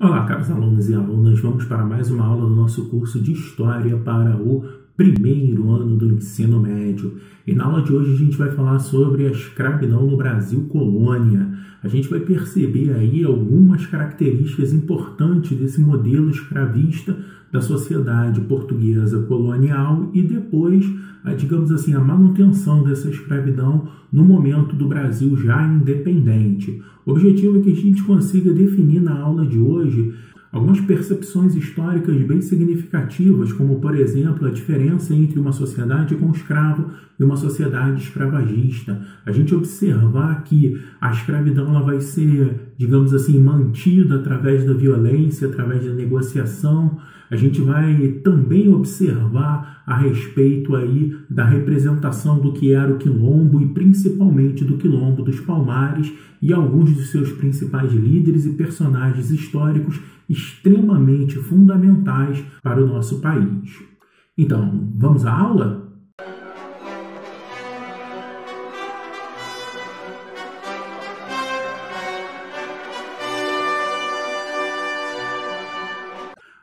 Olá, caros alunos e alunas, vamos para mais uma aula do nosso curso de História para o primeiro ano do ensino médio. E na aula de hoje a gente vai falar sobre a escravidão no Brasil colônia. A gente vai perceber aí algumas características importantes desse modelo escravista da sociedade portuguesa colonial e depois, digamos assim, a manutenção dessa escravidão no momento do Brasil já independente. O objetivo é que a gente consiga definir na aula de hoje algumas percepções históricas bem significativas, como, por exemplo, a diferença entre uma sociedade com escravo e uma sociedade escravagista. A gente observar que a escravidão ela vai ser, digamos assim, mantida através da violência, através da negociação. A gente vai também observar a respeito aí da representação do que era o Quilombo e principalmente do Quilombo dos Palmares e alguns dos seus principais líderes e personagens históricos extremamente fundamentais para o nosso país. Então, vamos à aula?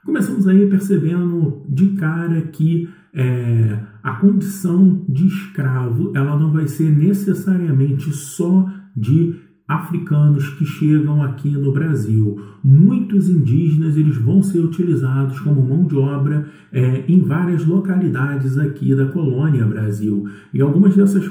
Começamos aí percebendo de cara que a condição de escravo ela não vai ser necessariamente só de africanos que chegam aqui no Brasil. Muitos indígenas eles vão ser utilizados como mão de obra em várias localidades aqui da colônia Brasil. E algumas dessas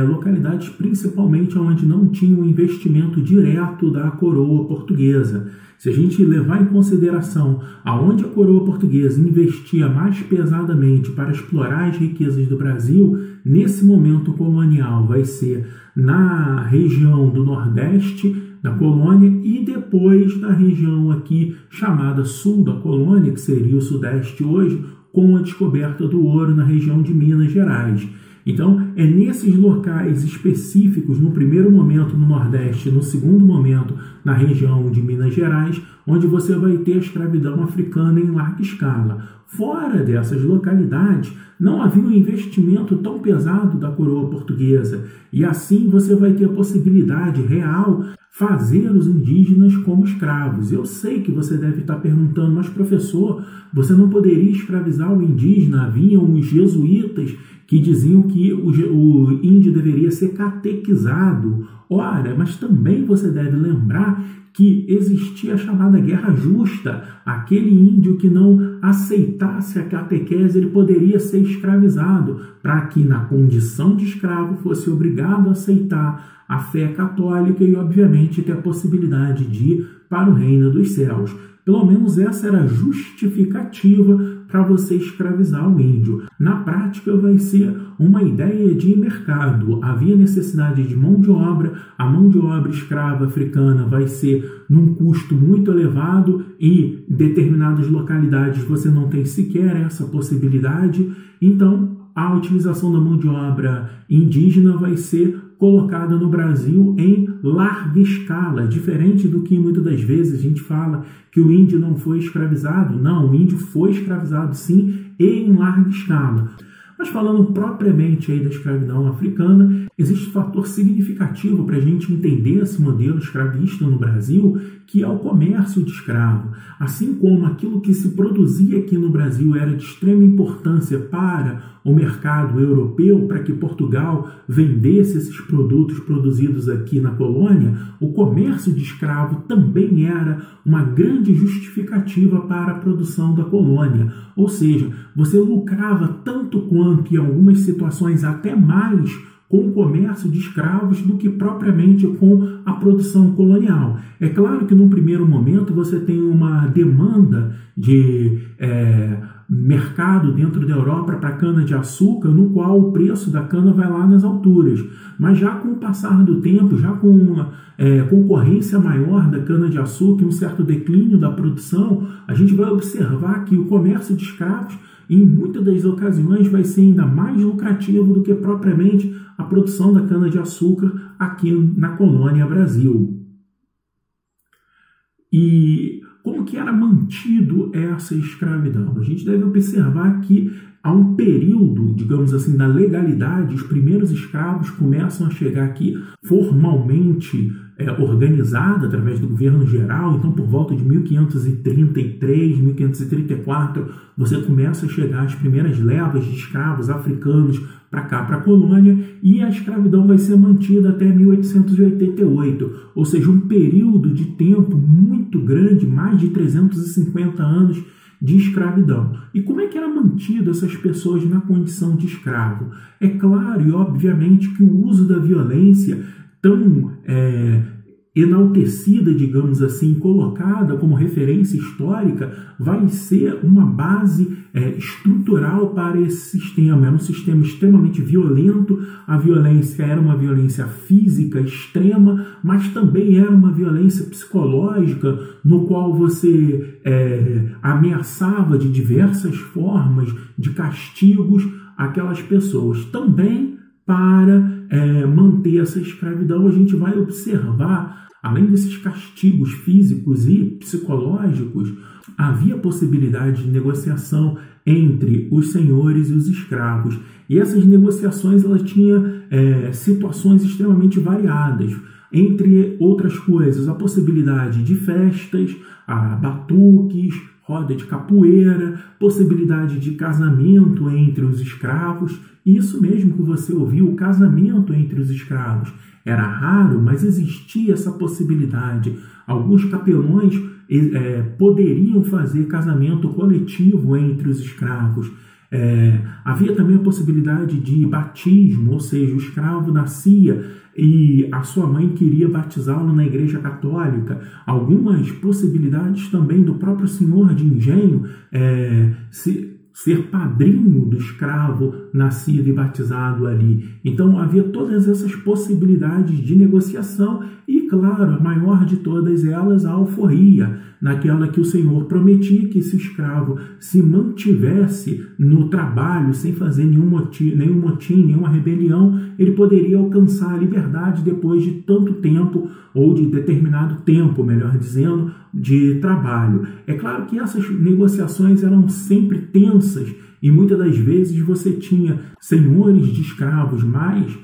localidades, principalmente onde não tinha um investimento direto da coroa portuguesa. Se a gente levar em consideração aonde a coroa portuguesa investia mais pesadamente para explorar as riquezas do Brasil, nesse momento colonial vai ser na região do Nordeste da colônia e depois na região aqui chamada Sul da colônia, que seria o Sudeste hoje, com a descoberta do ouro na região de Minas Gerais. Então, é nesses locais específicos, no primeiro momento no Nordeste, no segundo momento na região de Minas Gerais, onde você vai ter a escravidão africana em larga escala. Fora dessas localidades, não havia um investimento tão pesado da coroa portuguesa, e assim você vai ter a possibilidade real fazer os indígenas como escravos. Eu sei que você deve estar perguntando, mas professor, você não poderia escravizar o indígena? Haviam os jesuítas que diziam que o índio deveria ser catequizado. Ora, mas também você deve lembrar que existia a chamada guerra justa. Aquele índio que não aceitasse a catequese, ele poderia ser escravizado, para que na condição de escravo fosse obrigado a aceitar a fé católica e, obviamente, ter a possibilidade de ir para o reino dos céus. Pelo menos essa era a justificativa para você escravizar o índio. Na prática, vai ser uma ideia de mercado. Havia necessidade de mão de obra, a mão de obra escrava africana vai ser num custo muito elevado e em determinadas localidades você não tem sequer essa possibilidade. Então, a utilização da mão de obra indígena vai ser colocada no Brasil em larga escala, diferente do que muitas das vezes a gente fala que o índio não foi escravizado. Não, o índio foi escravizado sim e em larga escala. Mas falando propriamente aí da escravidão africana, existe um fator significativo para a gente entender esse modelo escravista no Brasil, que é o comércio de escravo. Assim como aquilo que se produzia aqui no Brasil era de extrema importância para o mercado europeu, para que Portugal vendesse esses produtos produzidos aqui na colônia, o comércio de escravo também era uma grande justificativa para a produção da colônia. Ou seja, você lucrava tanto quanto, em algumas situações até mais, com o comércio de escravos do que propriamente com a produção colonial. É claro que num primeiro momento você tem uma demanda de mercado dentro da Europa para cana-de-açúcar, no qual o preço da cana vai lá nas alturas. Mas já com o passar do tempo, já com uma concorrência maior da cana-de-açúcar e um certo declínio da produção, a gente vai observar que o comércio de escravos, em muitas das ocasiões, vai ser ainda mais lucrativo do que propriamente a produção da cana-de-açúcar aqui na colônia Brasil. E como que era mantido essa escravidão? A gente deve observar que há um período, digamos assim, da legalidade. Os primeiros escravos começam a chegar aqui formalmente organizada através do governo geral. Então, por volta de 1533, 1534, você começa a chegar as primeiras levas de escravos africanos para cá, para a colônia, e a escravidão vai ser mantida até 1888, ou seja, um período de tempo muito grande, mais de 350 anos de escravidão. E como é que era mantido essas pessoas na condição de escravo? É claro e obviamente que o uso da violência tão enaltecida, digamos assim, colocada como referência histórica, vai ser uma base estrutural para esse sistema. Era um sistema extremamente violento. A violência era uma violência física extrema, mas também era uma violência psicológica, no qual você ameaçava de diversas formas de castigos aquelas pessoas. Também para manter essa escravidão, a gente vai observar, além desses castigos físicos e psicológicos, havia possibilidade de negociação entre os senhores e os escravos. E essas negociações elas tinham situações extremamente variadas. Entre outras coisas, a possibilidade de festas, batuques, roda de capoeira, possibilidade de casamento entre os escravos. Isso mesmo que você ouviu, o casamento entre os escravos. Era raro, mas existia essa possibilidade. Alguns capelões poderiam fazer casamento coletivo entre os escravos. Havia também a possibilidade de batismo, ou seja, o escravo nascia e a sua mãe queria batizá-lo na Igreja Católica. Algumas possibilidades também do próprio senhor de engenho ser padrinho do escravo nascido e batizado ali. Então havia todas essas possibilidades de negociação e, claro, a maior de todas elas, a alforria, naquela que o Senhor prometia que se o escravo se mantivesse no trabalho sem fazer nenhum motim, nenhuma rebelião, ele poderia alcançar a liberdade depois de tanto tempo, ou de determinado tempo, melhor dizendo, de trabalho. É claro que essas negociações eram sempre tensas e muitas das vezes você tinha senhores de escravos mais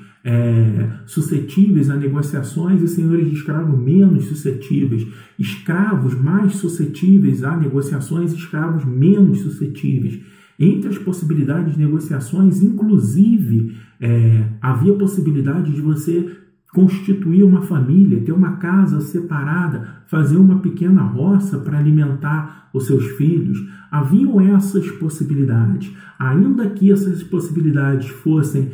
suscetíveis a negociações e senhores de escravos menos suscetíveis, escravos mais suscetíveis a negociações e escravos menos suscetíveis. Entre as possibilidades de negociações, inclusive, havia possibilidade de você constituir uma família, ter uma casa separada, fazer uma pequena roça para alimentar os seus filhos. Haviam essas possibilidades. Ainda que essas possibilidades fossem,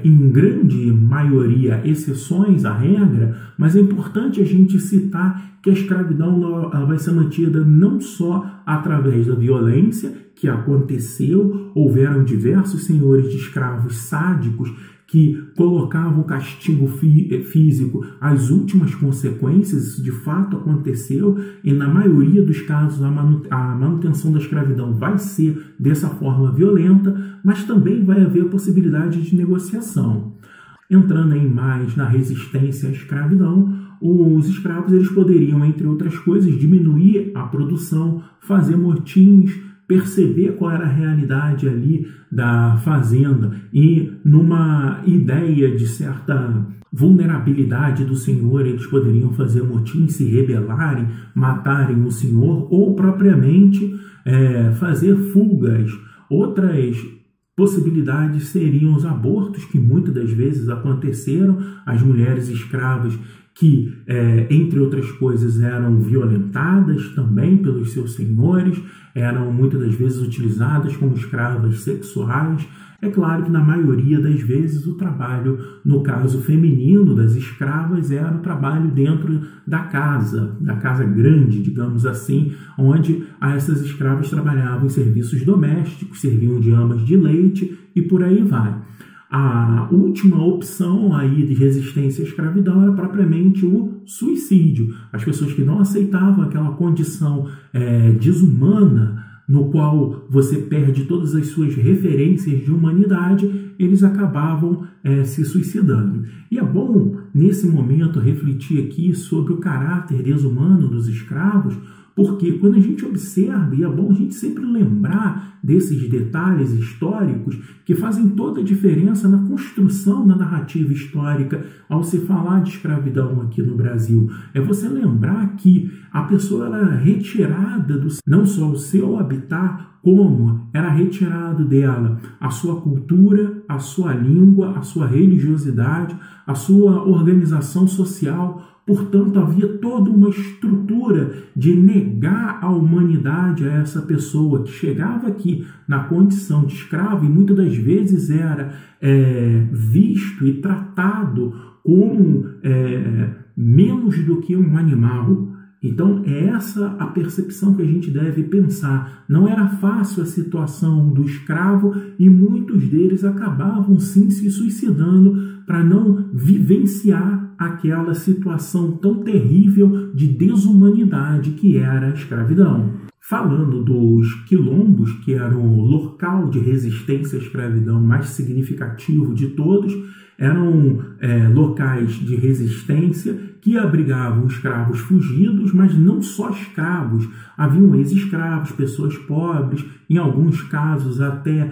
em grande maioria, exceções à regra, mas é importante a gente citar que a escravidão vai ser mantida não só através da violência, que aconteceu, houveram diversos senhores de escravos sádicos que colocavam o castigo físico às últimas consequências. Isso de fato aconteceu, e na maioria dos casos a manutenção da escravidão vai ser dessa forma violenta, mas também vai haver possibilidade de negociação. Entrando aí mais na resistência à escravidão, os escravos eles poderiam, entre outras coisas, diminuir a produção, fazer motins, perceber qual era a realidade ali da fazenda e, numa ideia de certa vulnerabilidade do senhor, eles poderiam fazer motim, se rebelarem, matarem o senhor ou propriamente fazer fugas. Outras possibilidades seriam os abortos, que muitas das vezes aconteceram, as mulheres escravas que, entre outras coisas, eram violentadas também pelos seus senhores, eram muitas das vezes utilizadas como escravas sexuais. É claro que na maioria das vezes o trabalho, no caso feminino das escravas, era o trabalho dentro da casa grande, digamos assim, onde essas escravas trabalhavam em serviços domésticos, serviam de amas de leite e por aí vai. A última opção aí de resistência à escravidão era propriamente o suicídio. As pessoas que não aceitavam aquela condição desumana, no qual você perde todas as suas referências de humanidade, eles acabavam se suicidando. E é bom, nesse momento, refletir aqui sobre o caráter desumano dos escravos, Porque quando a gente observa, e é bom a gente sempre lembrar desses detalhes históricos que fazem toda a diferença na construção da narrativa histórica ao se falar de escravidão aqui no Brasil. É você lembrar que a pessoa era retirada não só o seu habitat, como era retirado dela a sua cultura, a sua língua, a sua religiosidade, a sua organização social. Portanto, havia toda uma estrutura de negar a humanidade a essa pessoa que chegava aqui na condição de escravo e muitas das vezes era visto e tratado como menos do que um animal. Então, é essa a percepção que a gente deve pensar. Não era fácil a situação do escravo e muitos deles acabavam sim se suicidando para não vivenciar aquela situação tão terrível de desumanidade que era a escravidão. Falando dos quilombos, que eram o local de resistência à escravidão mais significativo de todos, eram locais de resistência que abrigavam escravos fugidos, mas não só escravos. Haviam ex-escravos, pessoas pobres, em alguns casos até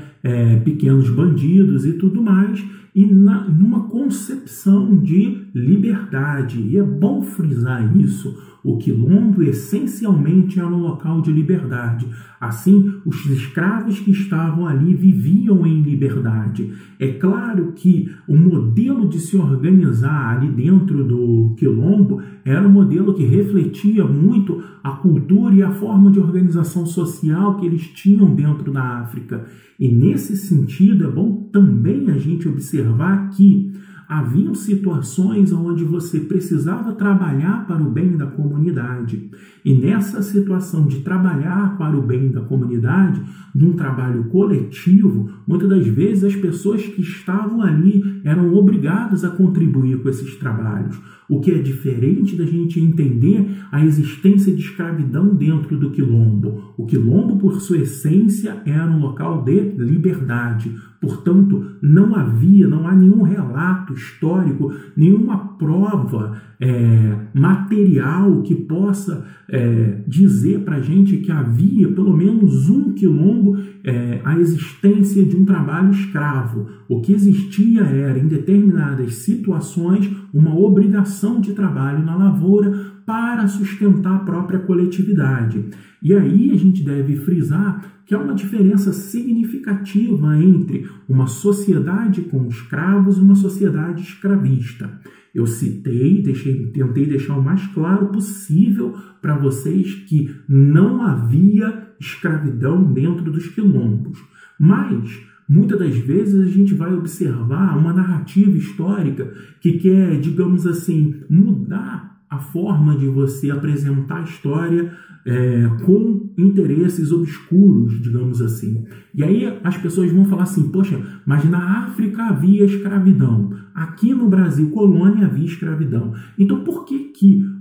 pequenos bandidos e tudo mais, e numa concepção de liberdade. E é bom frisar isso. O quilombo essencialmente era um local de liberdade. Assim, os escravos que estavam ali viviam em liberdade. É claro que o modelo de se organizar ali dentro do quilombo era um modelo que refletia muito a cultura e a forma de organização social que eles tinham dentro da África. E nesse sentido é bom também a gente observar que haviam situações onde você precisava trabalhar para o bem da comunidade. E nessa situação de trabalhar para o bem da comunidade, num trabalho coletivo, muitas das vezes as pessoas que estavam ali eram obrigadas a contribuir com esses trabalhos. O que é diferente da gente entender a existência de escravidão dentro do quilombo. O quilombo, por sua essência, era um local de liberdade. Portanto, não há nenhum relato histórico, nenhuma prova material que possa dizer para a gente que havia pelo menos um quilombo a existência de um trabalho escravo. O que existia era, em determinadas situações, uma obrigação de trabalho na lavoura para sustentar a própria coletividade. E aí a gente deve frisar que há uma diferença significativa entre uma sociedade com escravos e uma sociedade escravista. Eu tentei deixar o mais claro possível para vocês que não havia escravidão dentro dos quilombos. Mas muitas das vezes a gente vai observar uma narrativa histórica que quer, digamos assim, mudar a forma de você apresentar a história com interesses obscuros, digamos assim. E aí as pessoas vão falar assim, poxa, mas na África havia escravidão, aqui no Brasil, colônia, havia escravidão. Então por que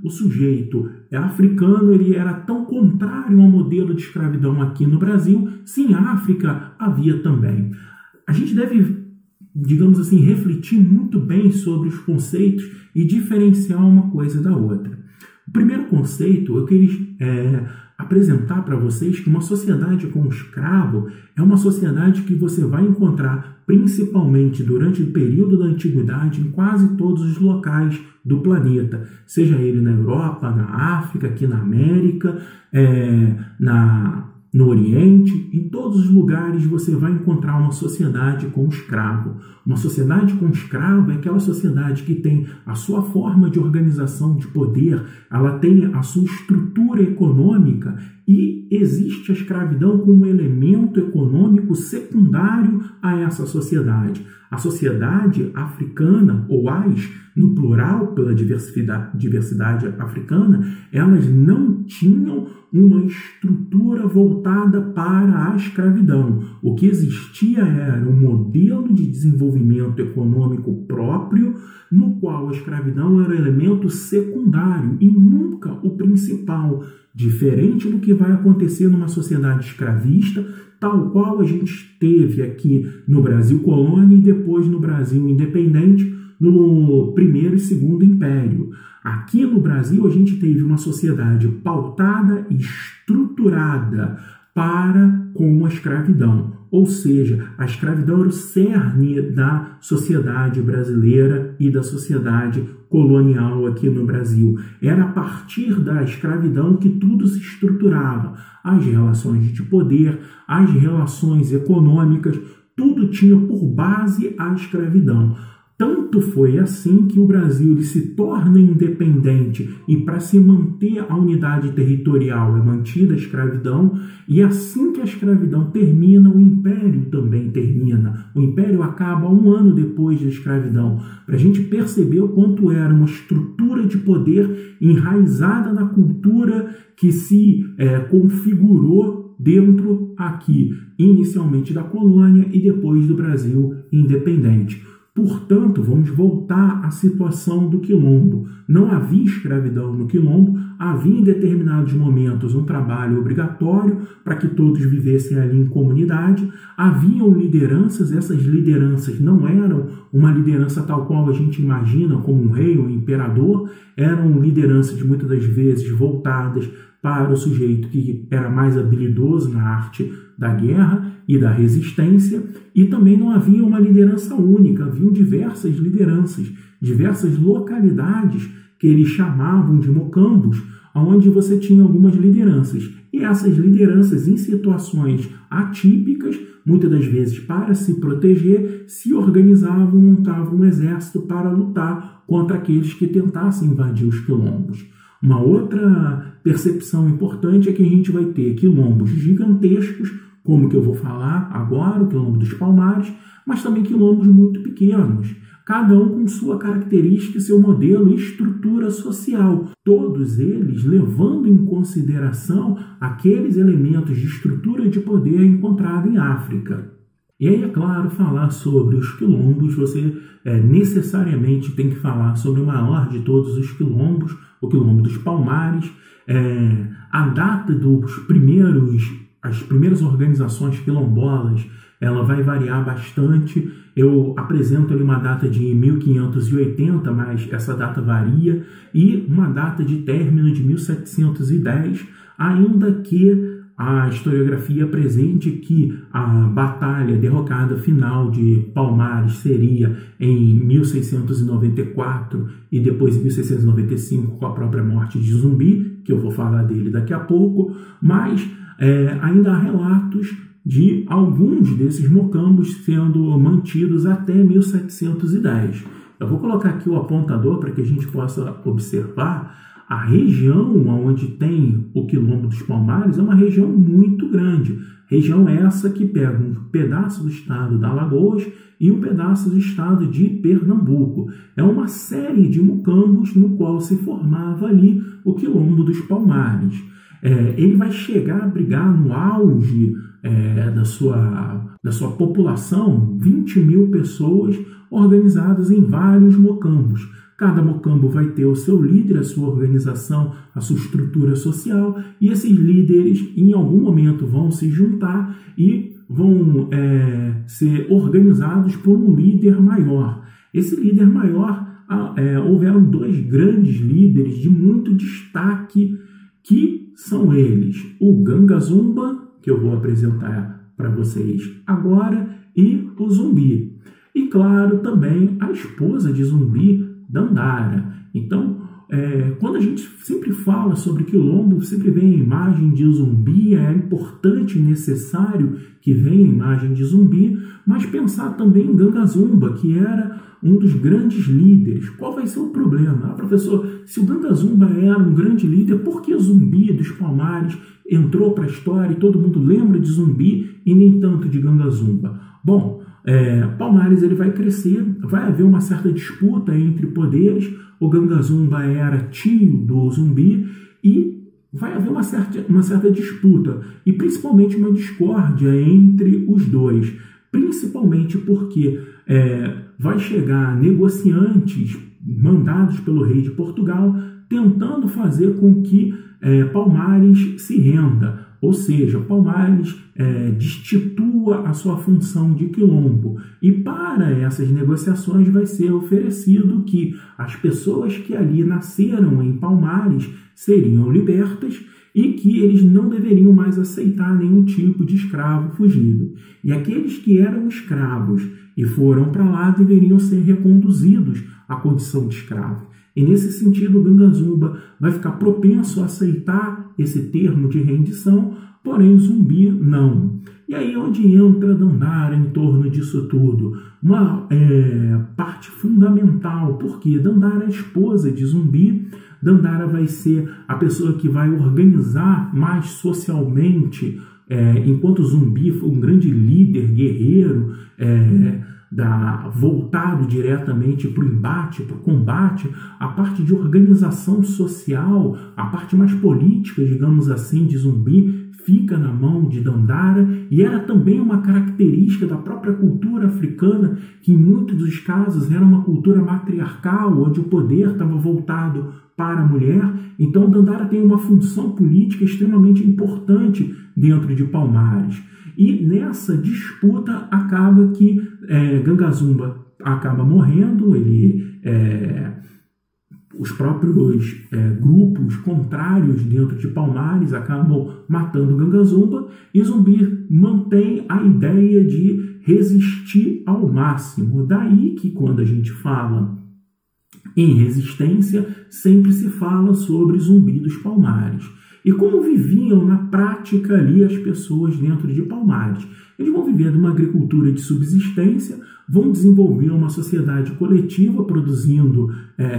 o sujeito africano ele era tão contrário ao modelo de escravidão aqui no Brasil, se em África havia também? A gente deve, digamos assim, refletir muito bem sobre os conceitos e diferenciar uma coisa da outra. O primeiro conceito, eu queria apresentar para vocês que uma sociedade com escravo é uma sociedade que você vai encontrar principalmente durante o período da antiguidade em quase todos os locais do planeta, seja ele na Europa, na África, aqui na América, no Oriente, em todos os lugares você vai encontrar uma sociedade com escravo. Uma sociedade com escravo é aquela sociedade que tem a sua forma de organização de poder, ela tem a sua estrutura econômica e existe a escravidão como um elemento econômico secundário a essa sociedade. A sociedade africana, ou as, no plural, pela diversidade africana, elas não tinham uma estrutura voltada para a escravidão. O que existia era um modelo de desenvolvimento econômico próprio, no qual a escravidão era um elemento secundário e nunca o principal, diferente do que vai acontecer numa sociedade escravista, tal qual a gente teve aqui no Brasil colônia e depois no Brasil independente, no primeiro e segundo império. Aqui no Brasil, a gente teve uma sociedade pautada e estruturada para com a escravidão. Ou seja, a escravidão era o cerne da sociedade brasileira e da sociedade colonial aqui no Brasil. Era a partir da escravidão que tudo se estruturava. As relações de poder, as relações econômicas, tudo tinha por base a escravidão. Tanto foi assim que o Brasil ele se torna independente e para se manter a unidade territorial é mantida a escravidão, e assim que a escravidão termina, o Império também termina. O Império acaba 1 ano depois da escravidão, para a gente perceber o quanto era uma estrutura de poder enraizada na cultura que se configurou dentro aqui, inicialmente da colônia e depois do Brasil independente. Portanto, vamos voltar à situação do quilombo. Não havia escravidão no quilombo, havia em determinados momentos um trabalho obrigatório para que todos vivessem ali em comunidade, haviam lideranças, essas lideranças não eram uma liderança tal qual a gente imagina, como um rei ou um imperador, eram lideranças muitas das vezes voltadas para o sujeito que era mais habilidoso na arte da guerra e da resistência, e também não havia uma liderança única, haviam diversas lideranças, diversas localidades que eles chamavam de mocambos, onde você tinha algumas lideranças. E essas lideranças, em situações atípicas, muitas das vezes para se proteger, se organizavam, montavam um exército para lutar contra aqueles que tentassem invadir os quilombos. Uma outra percepção importante é que a gente vai ter quilombos gigantescos, como que eu vou falar agora, o quilombo dos Palmares, mas também quilombos muito pequenos, cada um com sua característica, seu modelo e estrutura social, todos eles levando em consideração aqueles elementos de estrutura de poder encontrado em África. E aí, é claro, falar sobre os quilombos, você necessariamente tem que falar sobre o maior de todos os quilombos, o quilombo dos Palmares. A data as primeiras organizações quilombolas, ela vai variar bastante. Eu apresento ali uma data de 1580, mas essa data varia, e uma data de término de 1710, ainda que a historiografia apresente que a batalha, derrocada final de Palmares seria em 1694 e depois em 1695 com a própria morte de Zumbi, que eu vou falar dele daqui a pouco, mas ainda há relatos de alguns desses mocambos sendo mantidos até 1710. Eu vou colocar aqui o apontador para que a gente possa observar. A região onde tem o quilombo dos Palmares é uma região muito grande. Região essa que pega um pedaço do estado da Alagoas e um pedaço do estado de Pernambuco. É uma série de mocambos no qual se formava ali o quilombo dos Palmares. Ele vai chegar a abrigar no auge da sua população 20 mil pessoas organizadas em vários mocambos. Cada mocambo vai ter o seu líder, a sua organização, a sua estrutura social, e esses líderes em algum momento vão se juntar e vão ser organizados por um líder maior. Esse líder maior, houveram 2 grandes líderes de muito destaque, que são eles o Ganga Zumba, que eu vou apresentar para vocês agora, e o Zumbi. E claro, também a esposa de Zumbi, Dandara. Então, quando a gente sempre fala sobre quilombo, sempre vem a imagem de Zumbi, é importante e necessário que venha a imagem de Zumbi, mas pensar também em Ganga Zumba, que era um dos grandes líderes. Qual vai ser o problema? Professor, se o Ganga Zumba era um grande líder, por que Zumbi dos Palmares entrou para a história e todo mundo lembra de Zumbi e nem tanto de Ganga Zumba? Bom, Palmares ele vai crescer, vai haver uma certa disputa entre poderes. O Ganga Zumba era tio do Zumbi e vai haver uma certa disputa e principalmente uma discórdia entre os dois, principalmente porque vai chegar negociantes mandados pelo rei de Portugal tentando fazer com que Palmares se renda. ou seja, Palmares destitua a sua função de quilombo. E para essas negociações vai ser oferecido que as pessoas que ali nasceram em Palmares seriam libertas e que eles não deveriam mais aceitar nenhum tipo de escravo fugido. E aqueles que eram escravos e foram para lá deveriam ser reconduzidos à condição de escravo. E nesse sentido, o Gangazumba vai ficar propenso a aceitar esse termo de rendição, porém Zumbi não. E aí onde entra Dandara em torno disso tudo? Uma parte fundamental, porque Dandara é a esposa de Zumbi. Dandara vai ser a pessoa que vai organizar mais socialmente, enquanto Zumbi foi um grande líder, guerreiro, voltado diretamente para o embate, para o combate, a parte de organização social, a parte mais política, digamos assim, de Zumbi, fica na mão de Dandara, e era também uma característica da própria cultura africana, que em muitos dos casos era uma cultura matriarcal, onde o poder estava voltado para a mulher. Então Dandara tem uma função política extremamente importante dentro de Palmares. E nessa disputa acaba que Gangazumba acaba morrendo, os próprios grupos contrários dentro de Palmares acabam matando Gangazumba, e Zumbi mantém a ideia de resistir ao máximo. Daí que quando a gente fala em resistência, sempre se fala sobre Zumbi dos Palmares. E como viviam na prática ali as pessoas dentro de Palmares? Eles vão viver de uma agricultura de subsistência, vão desenvolver uma sociedade coletiva,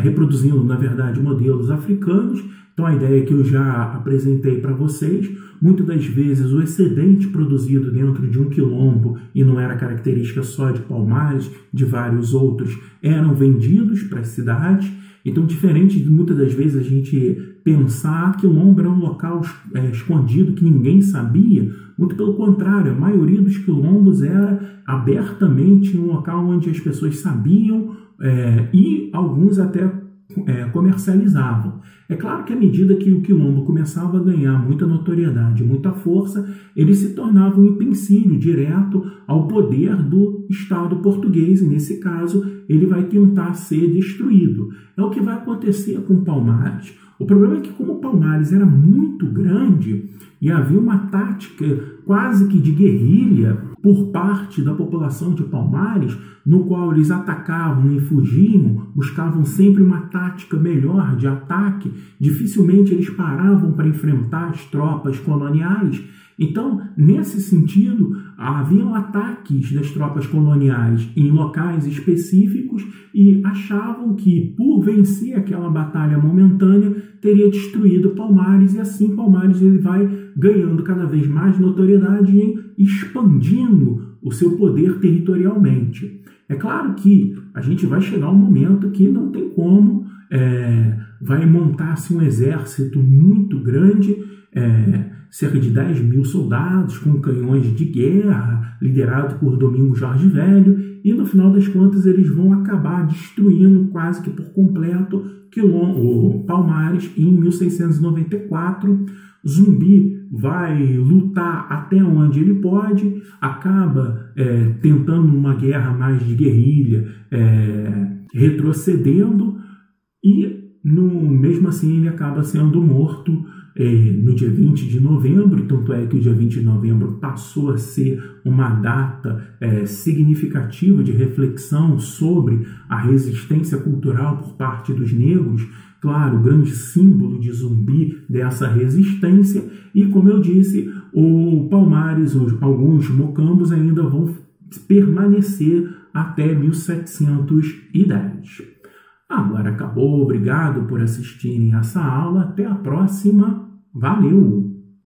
reproduzindo, na verdade, modelos africanos. Então, a ideia que eu já apresentei para vocês, muitas das vezes o excedente produzido dentro de um quilombo, e não era característica só de Palmares, de vários outros, eram vendidos para as cidades. Então, diferente de muitas das vezes a gente pensar que quilombo era um local escondido que ninguém sabia, muito pelo contrário, a maioria dos quilombos era abertamente um local onde as pessoas sabiam e alguns até comercializavam. É claro que à medida que o quilombo começava a ganhar muita notoriedade, muita força, ele se tornava um empecilho direto ao poder do Estado português, e nesse caso ele vai tentar ser destruído. É o que vai acontecer com Palmares. O problema é que, como Palmares era muito grande e havia uma tática quase que de guerrilha por parte da população de Palmares, no qual eles atacavam e fugiam, buscavam sempre uma tática melhor de ataque, dificilmente eles paravam para enfrentar as tropas coloniais. Então, nesse sentido, haviam ataques das tropas coloniais em locais específicos e achavam que, por vencer aquela batalha momentânea, teria destruído Palmares, e assim Palmares ele vai ganhando cada vez mais notoriedade e expandindo o seu poder territorialmente. É claro que a gente vai chegar a um momento que não tem como, vai montar-se um exército muito grande, cerca de 10 mil soldados com canhões de guerra, liderado por Domingos Jorge Velho, e no final das contas eles vão acabar destruindo quase que por completo Palmares em 1694. Zumbi vai lutar até onde ele pode, acaba tentando uma guerra mais de guerrilha, retrocedendo, e mesmo assim ele acaba sendo morto no dia 20 de novembro, tanto é que o dia 20 de novembro passou a ser uma data significativa de reflexão sobre a resistência cultural por parte dos negros. Claro, o grande símbolo de Zumbi dessa resistência, e como eu disse, o Palmares, alguns mocambos ainda vão permanecer até 1710. Agora acabou, obrigado por assistirem essa aula, até a próxima, valeu!